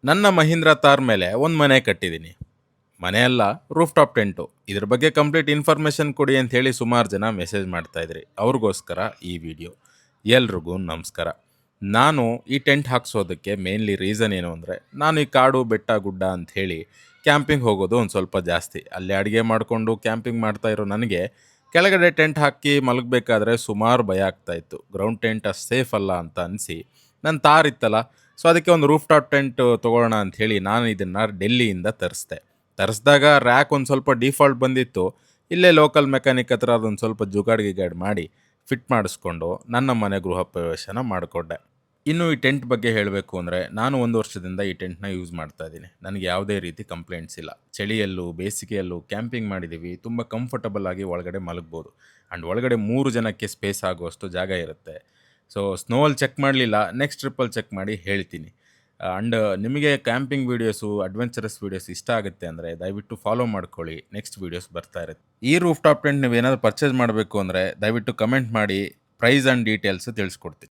ನನ್ನ ಮಹೀಂದ್ರ ತಾರ್ ಮೇಲೆ ಒಂದು ಮನೆ ಕಟ್ಟಿದ್ದೀನಿ. ಮನೆ ಅಲ್ಲ, ರೂಫ್ ಟಾಪ್ ಟೆಂಟು. ಇದ್ರ ಬಗ್ಗೆ ಕಂಪ್ಲೀಟ್ ಇನ್ಫಾರ್ಮೇಷನ್ ಕೊಡಿ ಅಂತ ಹೇಳಿ ಸುಮಾರು ಜನ ಮೆಸೇಜ್ ಮಾಡ್ತಾ ಇದ್ರಿ. ಅವ್ರಿಗೋಸ್ಕರ ಈ ವಿಡಿಯೋ. ಎಲ್ರಿಗೂ ನಮಸ್ಕಾರ. ನಾನು ಈ ಟೆಂಟ್ ಹಾಕ್ಸೋದಕ್ಕೆ ಮೇನ್ಲಿ ರೀಸನ್ ಏನು ಅಂದರೆ, ನಾನು ಈ ಕಾಡು ಬೆಟ್ಟ ಗುಡ್ಡ ಅಂತ ಹೇಳಿ ಕ್ಯಾಂಪಿಂಗ್ ಹೋಗೋದು ಒಂದು ಸ್ವಲ್ಪ ಜಾಸ್ತಿ. ಅಲ್ಲಿ ಅಡುಗೆ ಮಾಡಿಕೊಂಡು ಕ್ಯಾಂಪಿಂಗ್ ಮಾಡ್ತಾ ಇರೋ ನನಗೆ ಕೆಳಗಡೆ ಟೆಂಟ್ ಹಾಕಿ ಮಲಗಬೇಕಾದ್ರೆ ಸುಮಾರು ಭಯ ಆಗ್ತಾಯಿತ್ತು. ಗ್ರೌಂಡ್ ಟೆಂಟ್ ಅಷ್ಟು ಸೇಫ್ ಅಲ್ಲ ಅಂತ ಅನಿಸಿ ನನ್ನ ತಾರ್ ಇತ್ತಲ್ಲ, ಸೊ ಅದಕ್ಕೆ ಒಂದು ರೂಫ್ ಟಾಪ್ ಟೆಂಟ್ ತೊಗೊಳ್ಳೋಣ ಅಂಥೇಳಿ ನಾನು ಇದನ್ನು ಡೆಲ್ಲಿಯಿಂದ ತರಿಸಿದಾಗ ರ್ಯಾಕ್ ಒಂದು ಸ್ವಲ್ಪ ಡಿಫಾಲ್ಟ್ ಬಂದಿತ್ತು. ಇಲ್ಲೇ ಲೋಕಲ್ ಮೆಕ್ಯಾನಿಕ್ ಹತ್ರ ಅದೊಂದು ಸ್ವಲ್ಪ ಜುಗಾಡ್ ಗಿಗಾಡ್ ಮಾಡಿ ಫಿಟ್ ಮಾಡಿಸ್ಕೊಂಡು ನನ್ನ ಮನೆ ಗೃಹ ಪ್ರವೇಶನ ಮಾಡಿಕೊಂಡೆ. ಇನ್ನು ಈ ಟೆಂಟ್ ಬಗ್ಗೆ ಹೇಳಬೇಕು ಅಂದರೆ, ನಾನು 1 ವರ್ಷದಿಂದ ಈ ಟೆಂಟ್ನ ಯೂಸ್ ಮಾಡ್ತಾ ಇದ್ದೀನಿ. ನನಗೆ ಯಾವುದೇ ರೀತಿ ಕಂಪ್ಲೇಂಟ್ಸ್ ಇಲ್ಲ. ಚಳಿಯಲ್ಲೂ ಬೇಸಿಗೆಯಲ್ಲೂ ಕ್ಯಾಂಪಿಂಗ್ ಮಾಡಿದ್ದೀವಿ. ತುಂಬ ಕಂಫರ್ಟಬಲ್ ಆಗಿ ಒಳಗಡೆ ಮಲಗ್ಬೋದು. ಆ್ಯಂಡ್ ಒಳಗಡೆ 3 ಜನಕ್ಕೆ ಸ್ಪೇಸ್ ಆಗುವಷ್ಟು ಜಾಗ ಇರುತ್ತೆ. ಸೊ ಸ್ನೋವಲ್ಲಿ ಚೆಕ್ ಮಾಡಲಿಲ್ಲ, ನೆಕ್ಸ್ಟ್ ಟ್ರಿಪ್ಪಲ್ಲಿ ಚೆಕ್ ಮಾಡಿ ಹೇಳ್ತೀನಿ. ಆ್ಯಂಡ್ ನಿಮಗೆ ಕ್ಯಾಂಪಿಂಗ್ ವೀಡಿಯೋಸು, ಅಡ್ವೆಂಚರಸ್ ವೀಡಿಯೋಸ್ ಇಷ್ಟ ಆಗುತ್ತೆ ಅಂದರೆ ದಯವಿಟ್ಟು ಫಾಲೋ ಮಾಡ್ಕೊಳ್ಳಿ. ನೆಕ್ಸ್ಟ್ ವೀಡಿಯೋಸ್ ಬರ್ತಾ ಇರುತ್ತೆ. ಈ ರೂಫ್ ಟಾಪ್ ಟೆಂಟ್ ನೀವು ಏನಾದರೂ ಪರ್ಚೇಸ್ ಮಾಡಬೇಕು ಅಂದರೆ ದಯವಿಟ್ಟು ಕಮೆಂಟ್ ಮಾಡಿ, ಪ್ರೈಸ್ ಆ್ಯಂಡ್ ಡೀಟೇಲ್ಸ್ ತಿಳಿಸ್ಕೊಡ್ತೀನಿ.